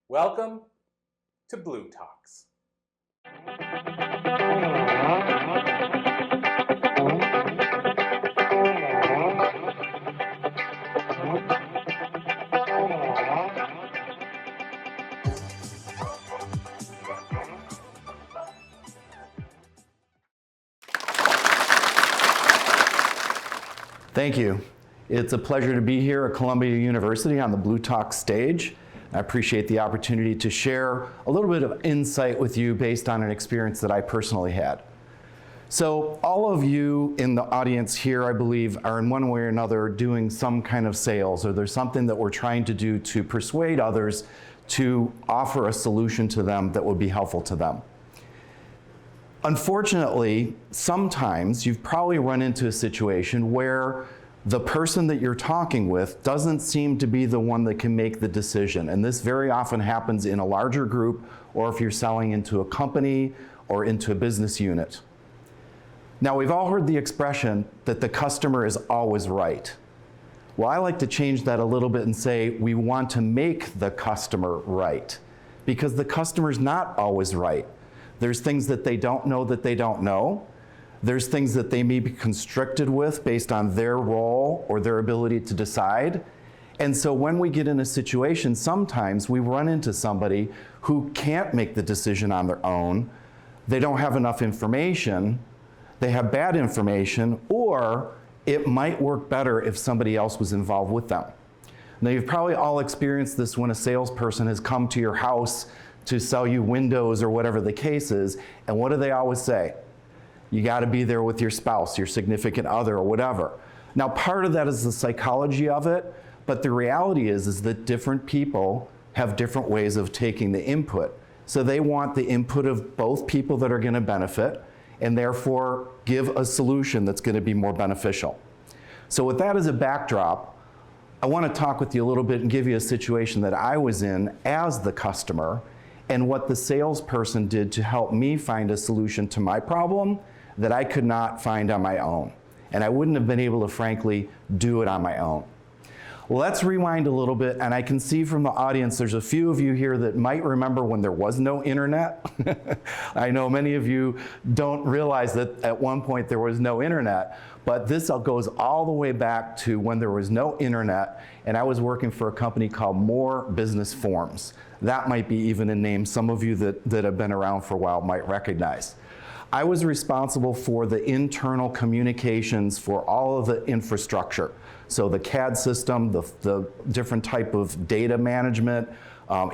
Welcome to bLU Talks. Thank you. It's a pleasure to be here at Columbia University on the bLU Talks stage. I appreciate the opportunity to share a little bit of insight with you based on an experience that I personally had. So all of you in the audience here, I believe, are in one way or another doing some kind of sales, or there's something that we're trying to do to persuade others to offer a solution to them that would be helpful to them. Unfortunately, sometimes you've probably run into a situation where the person that you're talking with doesn't seem to be the one that can make the decision. And this very often happens in a larger group, or if you're selling into a company or into a business unit. Now, we've all heard the expression that the customer is always right. Well, I like to change that a little bit and say we want to make the customer right, because the customer's not always right. There's things that they don't know that they don't know. There's things that they may be constricted with based on their role or their ability to decide. And so when we get in a situation, sometimes we run into somebody who can't make the decision on their own. They don't have enough information. They have bad information, or it might work better if somebody else was involved with them. Now, you've probably all experienced this when a salesperson has come to your house to sell you windows or whatever the case is, and what do they always say? You got to be there with your spouse, your significant other, or whatever. Now, part of that is the psychology of it, but the reality is that different people have different ways of taking the input. So they want the input of both people that are going to benefit, and therefore give a solution that's going to be more beneficial. So with that as a backdrop, I want to talk with you a little bit and give you a situation that I was in as the customer, and what the salesperson did to help me find a solution to my problem that I could not find on my own. And I wouldn't have been able to, frankly, do it on my own. Well, let's rewind a little bit, and I can see from the audience there's a few of you here that might remember when there was no internet. I know many of you don't realize that at one point there was no internet, but this goes all the way back to when there was no internet, and I was working for a company called More Business Forms. That might be even a name some of you that have been around for a while might recognize. I was responsible for the internal communications for all of the infrastructure. So the CAD system, the different type of data management,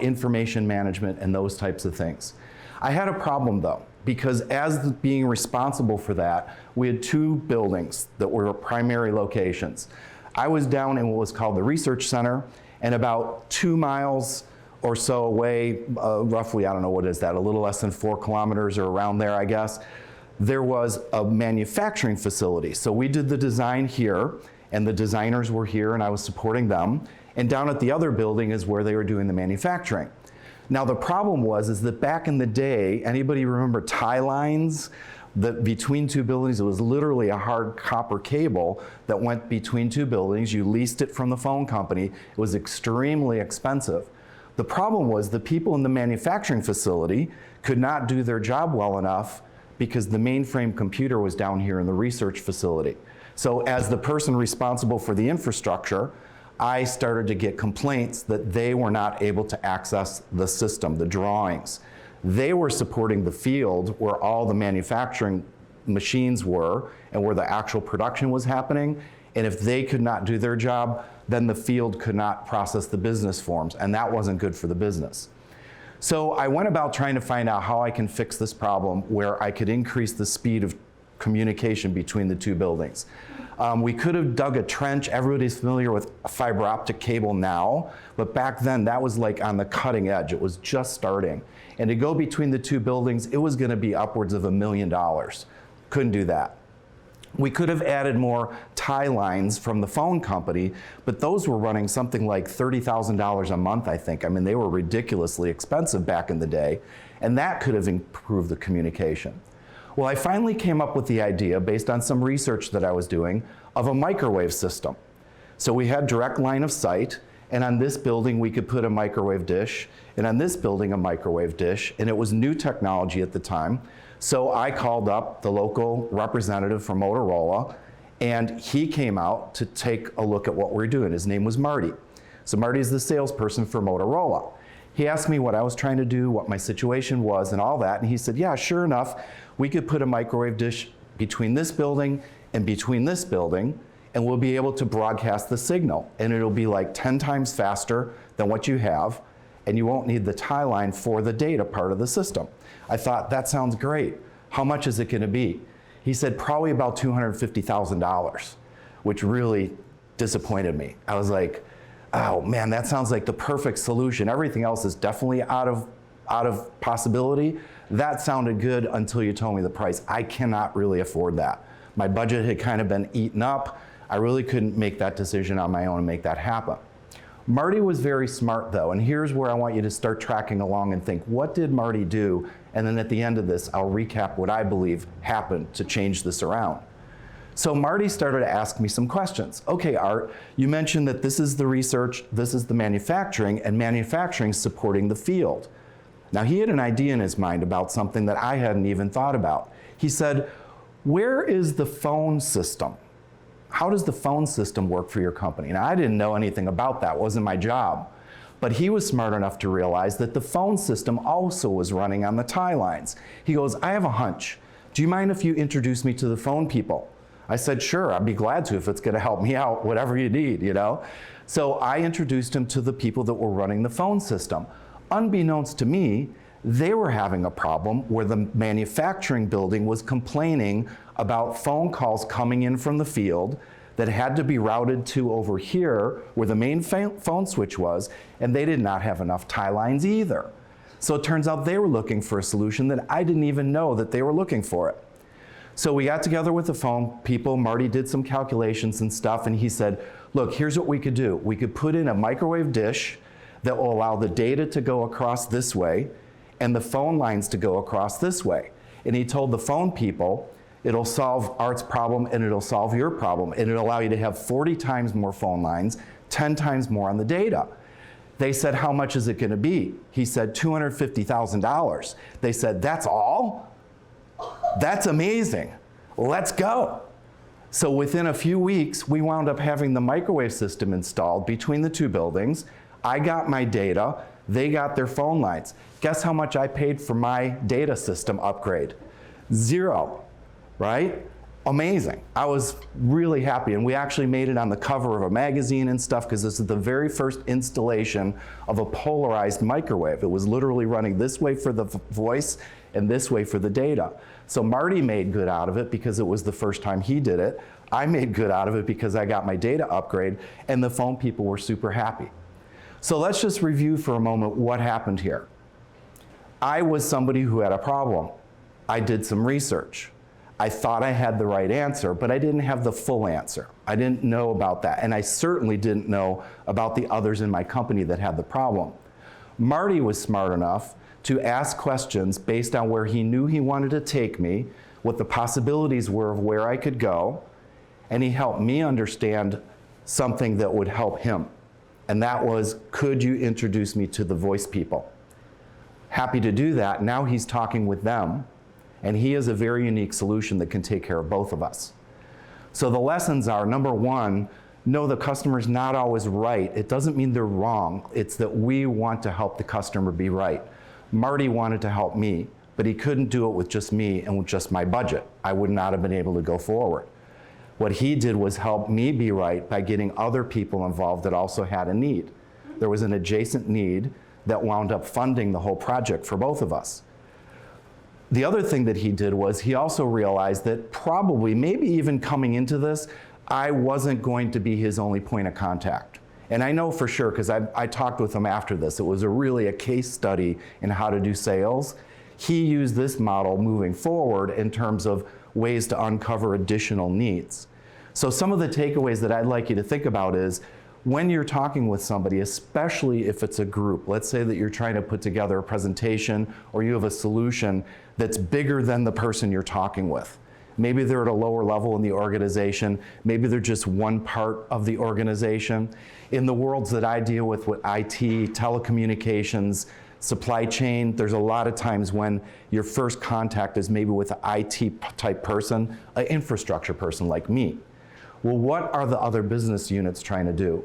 information management, and those types of things. I had a problem though, because as being responsible for that, we had two buildings that were primary locations. I was down in what was called the Research Center, and about 2 miles or so away, roughly, I don't know what is that, a little less than 4 kilometers or around there, I guess, there was a manufacturing facility. So we did the design here, and the designers were here, and I was supporting them. And down at the other building is where they were doing the manufacturing. Now the problem is that back in the day, anybody remember tie lines? That between two buildings, it was literally a hard copper cable that went between two buildings. You leased it from the phone company. It was extremely expensive. The problem was the people in the manufacturing facility could not do their job well enough because the mainframe computer was down here in the research facility. So as the person responsible for the infrastructure, I started to get complaints that they were not able to access the system, the drawings. They were supporting the field where all the manufacturing machines were and where the actual production was happening. And if they could not do their job, then the field could not process the business forms, and that wasn't good for the business. So I went about trying to find out how I can fix this problem where I could increase the speed of communication between the two buildings. We could have dug a trench. Everybody's familiar with fiber optic cable now, but back then that was like on the cutting edge. It was just starting. And to go between the two buildings, it was going to be upwards of $1 million. Couldn't do that. We could have added more tie lines from the phone company, but those were running something like $30,000 a month, I think. I mean, they were ridiculously expensive back in the day, and that could have improved the communication. Well, I finally came up with the idea, based on some research that I was doing, of a microwave system. So we had direct line of sight, and on this building we could put a microwave dish, and on this building a microwave dish, and it was new technology at the time. So I called up the local representative from Motorola, and he came out to take a look at what we're doing. His name was Marty. So Marty's the salesperson for Motorola. He asked me what I was trying to do, what my situation was, and all that, and he said, yeah, sure enough, we could put a microwave dish between this building and between this building, and we'll be able to broadcast the signal, and it'll be like 10 times faster than what you have, and you won't need the tie line for the data part of the system. I thought, that sounds great. How much is it gonna be? He said, probably about $250,000, which really disappointed me. I was like, oh man, that sounds like the perfect solution. Everything else is definitely out of possibility. That sounded good until you told me the price. I cannot really afford that. My budget had kind of been eaten up. I really couldn't make that decision on my own and make that happen. Marty was very smart though, and here's where I want you to start tracking along and think, what did Marty do? And then at the end of this, I'll recap what I believe happened to change this around. So Marty started to ask me some questions. Okay, Art, you mentioned that this is the research, this is the manufacturing, and manufacturing supporting the field. Now he had an idea in his mind about something that I hadn't even thought about. He said, where is the phone system? How does the phone system work for your company? Now I didn't know anything about that, it wasn't my job. But he was smart enough to realize that the phone system also was running on the tie lines. He goes, I have a hunch. Do you mind if you introduce me to the phone people? I said, sure, I'd be glad to if it's gonna help me out, whatever you need, you know? So I introduced him to the people that were running the phone system. Unbeknownst to me, they were having a problem where the manufacturing building was complaining about phone calls coming in from the field that had to be routed to over here where the main phone switch was, and they did not have enough tie lines either. So it turns out they were looking for a solution that I didn't even know that they were looking for it. So we got together with the phone people, Marty did some calculations and stuff, and he said, look, here's what we could do. We could put in a microwave dish that will allow the data to go across this way and the phone lines to go across this way. And he told the phone people, it'll solve Art's problem and it'll solve your problem, and it'll allow you to have 40 times more phone lines, 10 times more on the data. They said, how much is it gonna be? He said, $250,000. They said, that's all? That's amazing, let's go. So within a few weeks, we wound up having the microwave system installed between the two buildings. I got my data, they got their phone lines. Guess how much I paid for my data system upgrade? $0, right? Amazing. I was really happy, and we actually made it on the cover of a magazine and stuff because this is the very first installation of a polarized microwave. It was literally running this way for the voice and this way for the data. So Marty made good out of it because it was the first time he did it. I made good out of it because I got my data upgrade, and the phone people were super happy. So let's just review for a moment what happened here. I was somebody who had a problem. I did some research. I thought I had the right answer, but I didn't have the full answer. I didn't know about that, and I certainly didn't know about the others in my company that had the problem. Marty was smart enough to ask questions based on where he knew he wanted to take me, what the possibilities were of where I could go, and he helped me understand something that would help him. And that was, could you introduce me to the voice people? Happy to do that. Now he's talking with them, and he has a very unique solution that can take care of both of us. So the lessons are, number one, no, the customer's not always right. It doesn't mean they're wrong. It's that we want to help the customer be right. Marty wanted to help me, but he couldn't do it with just me and with just my budget. I would not have been able to go forward. What he did was help me be right by getting other people involved that also had a need. There was an adjacent need that wound up funding the whole project for both of us. The other thing that he did was he also realized that probably, maybe even coming into this, I wasn't going to be his only point of contact. And I know for sure, because I talked with him after this, it was really a case study in how to do sales. He used this model moving forward in terms of ways to uncover additional needs. So some of the takeaways that I'd like you to think about is, when you're talking with somebody, especially if it's a group, let's say that you're trying to put together a presentation or you have a solution that's bigger than the person you're talking with. Maybe they're at a lower level in the organization. Maybe they're just one part of the organization. In the worlds that I deal with IT, telecommunications, supply chain, there's a lot of times when your first contact is maybe with an IT type person, an infrastructure person like me. Well, what are the other business units trying to do?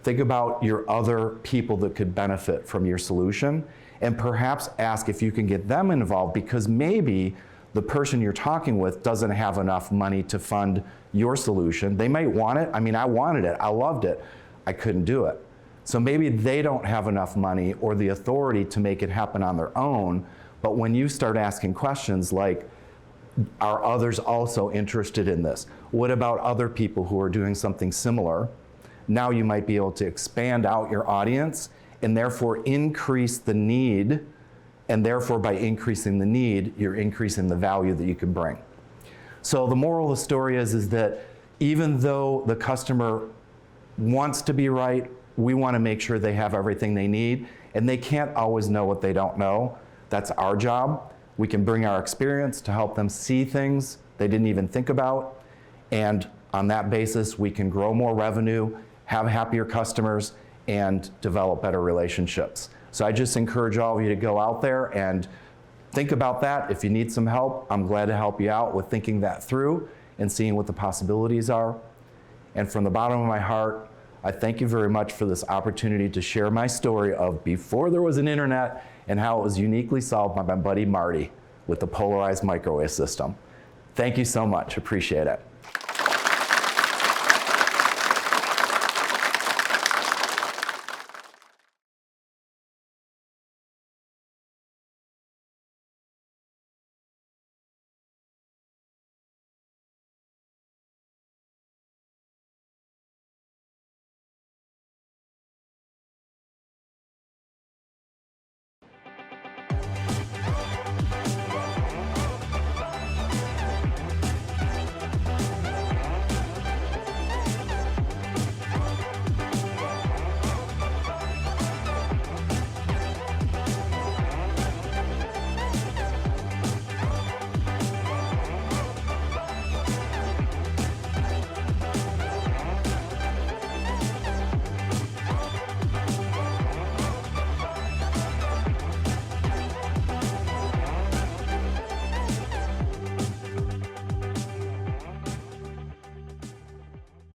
Think about your other people that could benefit from your solution, and perhaps ask if you can get them involved, because maybe the person you're talking with doesn't have enough money to fund your solution. They might want it. I mean, I wanted it. I loved it. I couldn't do it. So maybe they don't have enough money or the authority to make it happen on their own. But when you start asking questions like, are others also interested in this? What about other people who are doing something similar? Now you might be able to expand out your audience and therefore increase the need. And therefore, by increasing the need, you're increasing the value that you can bring. So the moral of the story is that even though the customer wants to be right, we want to make sure they have everything they need, and they can't always know what they don't know. That's our job. We can bring our experience to help them see things they didn't even think about, and on that basis, we can grow more revenue, have happier customers, and develop better relationships. So I just encourage all of you to go out there and think about that. If you need some help, I'm glad to help you out with thinking that through and seeing what the possibilities are. And from the bottom of my heart, I thank you very much for this opportunity to share my story of before there was an internet and how it was uniquely solved by my buddy Marty with the polarized microwave system. Thank you so much, appreciate it.